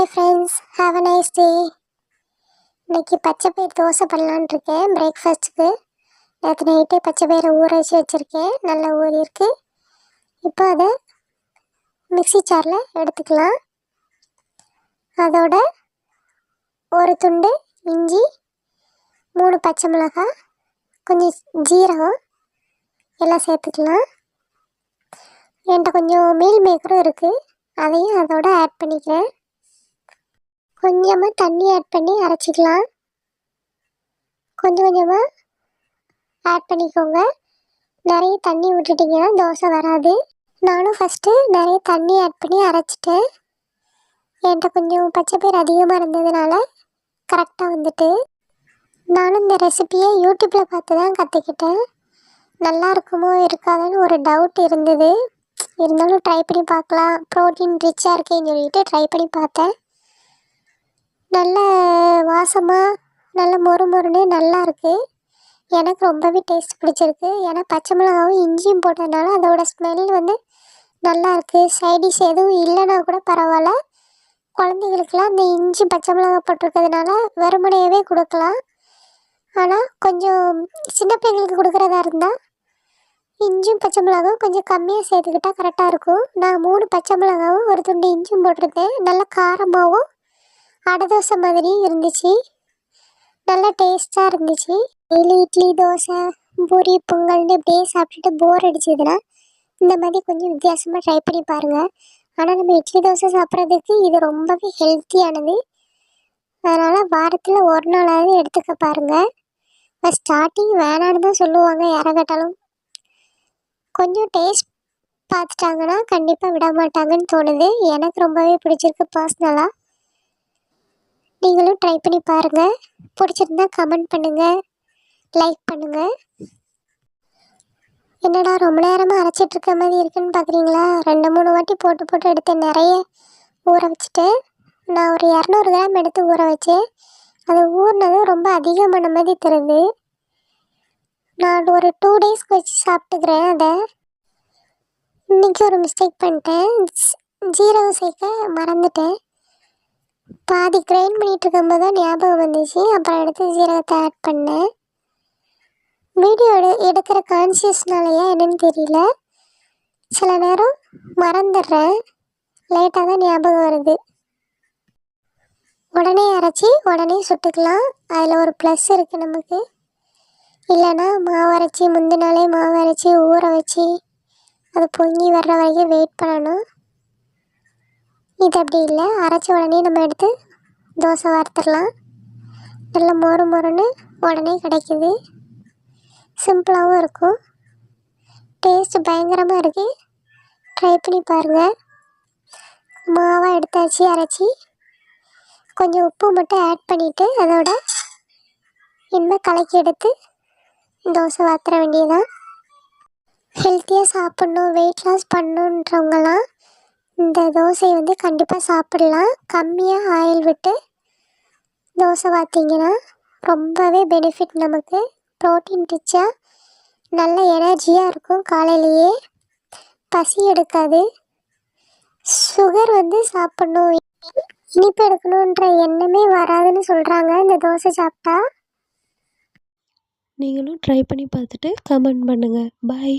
Hi friends, have a nice day. இன்றைக்கி பச்சை பயிர் தோசை பண்ணலான்னு இருக்கேன் பிரேக்ஃபாஸ்ட்டுக்கு. நேற்று நைட்டே பச்சை பயிரை ஊற வச்சு வச்சுருக்கேன், நல்லா ஊறியிருக்கு. இப்போ அதை மிக்ஸி ஜாரில் எடுத்துக்கலாம். அதோட ஒரு துண்டு இஞ்சி, 3 பச்சை மிளகாய், கொஞ்சம் ஜீரகம் எல்லாம் சேர்த்துக்கலாம். என்கிட்ட கொஞ்சம் மீல் மேக்கரும் இருக்குது, அதையும் அதோட ஆட் பண்ணிக்கிறேன். கொஞ்சமாக தண்ணி ஆட் பண்ணி அரைச்சிக்கலாம். கொஞ்சம் கொஞ்சமாக ஆட் பண்ணிக்கோங்க. நிறைய தண்ணி விட்டுட்டிங்கன்னா தோசை வராது. நானும் ஃபஸ்ட்டு நிறைய தண்ணி ஆட் பண்ணி அரைச்சிட்டேன். என்கிட்ட கொஞ்சம் பச்சை பயிர் அதிகமாக இருந்ததுனால கரெக்டாக வந்துட்டு. நானும் இந்த ரெசிப்பியை யூடியூப்பில் பார்த்து தான் கற்றுக்கிட்டேன். நல்லா இருக்குமோ இருக்காதுன்னு ஒரு டவுட் இருந்தது. இருந்தாலும் ட்ரை பண்ணி பார்க்கலாம், ப்ரோட்டீன் ரிச்சாக இருக்கேன்னு சொல்லிட்டு ட்ரை பண்ணி பார்த்தேன். நல்ல வாசமாக நல்ல மொறுன்னு நல்லா இருக்குது. எனக்கு ரொம்பவே டேஸ்ட் பிடிச்சிருக்கு. ஏன்னா பச்சை மிளகாவும் இஞ்சியும் போட்டதுனால அதோட ஸ்மெல் வந்து நல்லா இருக்குது. சைடிஷ் எதுவும் இல்லைன்னா கூட பரவாயில்ல. குழந்தைகளுக்கெல்லாம் இந்த இஞ்சி பச்சை மிளகா போட்டிருக்கிறதுனால வெறுமனையாகவே கொடுக்கலாம். ஆனால் கொஞ்சம் சின்ன பிள்ளைங்களுக்கு கொடுக்குறதா இருந்தால் இஞ்சியும் பச்சை மிளகாவும் கொஞ்சம் கம்மியாக சேர்த்துக்கிட்டால் கரெக்டாக இருக்கும். நான் 3 பச்சை மிளகாவும் ஒரு துண்டு இஞ்சியும் போட்டிருக்கேன். நல்லா காரமாகவும் அடை தோசை மாதிரியும் இருந்துச்சு. நல்லா டேஸ்ட்டாக இருந்துச்சு. டெய்லி இட்லி, தோசை, பூரி, பொங்கல்னு இப்படியே சாப்பிட்டுட்டு போர் அடிச்சதுன்னா இந்த மாதிரி கொஞ்சம் வித்தியாசமாக ட்ரை பண்ணி பாருங்கள். ஆனால் நம்ம இட்லி தோசை சாப்பிட்றதுக்கு இது ரொம்பவே ஹெல்த்தியானது. அதனால் வாரத்தில் ஒரு நாளாவது எடுத்துக்க பாருங்கள். ஸ்டார்டிங் வேணான்னு தான் சொல்லுவாங்க யாரை கேட்டாலும். கொஞ்சம் டேஸ்ட் பார்த்துட்டாங்கன்னா கண்டிப்பாக விட மாட்டாங்கன்னு தோணுது. எனக்கு ரொம்பவே பிடிச்சிருக்கு பர்சனலாக. நீங்களும் ட்ரை பண்ணி பாருங்கள். பிடிச்சிருந்தா கமெண்ட் பண்ணுங்கள், லைக் பண்ணுங்கள். என்னடா ரொம்ப நேரமாக அரைச்சிட்ருக்க மாதிரி இருக்குன்னு பார்க்குறீங்களா? 2-3 வாட்டி போட்டு எடுத்து நிறைய ஊற வச்சுட்டேன். நான் ஒரு 200 கிராம் எடுத்து ஊற வச்சேன். அது ஊறினதும் ரொம்ப அதிகமான மாதிரி தருது. நான் ஒரு 2 டேஸ்க்கு வச்சு சாப்பிட்டுக்கிறேன். அதை இன்றைக்கி ஒரு மிஸ்டேக் பண்ணிட்டேன். ஜீரகம் சேர்க்க மறந்துட்டேன். பாதி கிரைண்ட் பண்ணிகிட்டு இருக்கும்போது தான் ஞாபகம் வந்துச்சு. அப்புறம் எடுத்து ஜீரகத்தை ஆட் பண்ணேன். வீடியோ எடுக்கிற கான்சியஸ்னாலையா என்னன்னு தெரியல, சில நேரம் மறந்துடுறேன். லேட்டாக தான் ஞாபகம் வருது. உடனே அரைச்சி உடனே சுட்டுக்கலாம். அதில் ஒரு ப்ளஸ் இருக்குது நமக்கு. இல்லைன்னா மாவு அரைச்சி முந்தின நாளே மாவு அரைச்சி ஊற வச்சு அது பொங்கி வர்ற வரைக்கும் வெயிட் பண்ணணும். இது அப்படி இல்லை, அரைச்ச உடனே நம்ம எடுத்து தோசை வார்த்துடலாம். நல்லா மொறுன்னு உடனே கிடைக்கிது. சிம்பிளாகவும் இருக்கும். டேஸ்ட்டு பயங்கரமாக இருக்குது. ட்ரை பண்ணி பாருங்கள். மாவாக எடுத்தாச்சு அரைச்சி. கொஞ்சம் உப்பு மட்டும் ஆட் பண்ணிவிட்டு அதோட இனிமேல் கலக்கி எடுத்து தோசை வார்த்துற வேண்டியதான். ஹெல்த்தியாக சாப்பிட்ணும், வெயிட் லாஸ் பண்ணணுன்றவங்களாம் இந்த தோசையை வந்து கண்டிப்பாக சாப்பிடலாம். கம்மியாக ஆயில் விட்டு தோசை வார்த்திங்கன்னா ரொம்பவே பெனிஃபிட் நமக்கு. ப்ரோட்டீன் ரிச்சாக நல்ல எனர்ஜியாக இருக்கும். காலையிலேயே பசி எடுக்காது. சுகர் வந்து சாப்பிட்ணும், இனிப்பு எடுக்கணுன்ற எண்ணமே வராதுன்னு சொல்கிறாங்க இந்த தோசை சாப்பிட்டா. நீங்களும் ட்ரை பண்ணி பார்த்துட்டு கமெண்ட் பண்ணுங்கள். பாய்.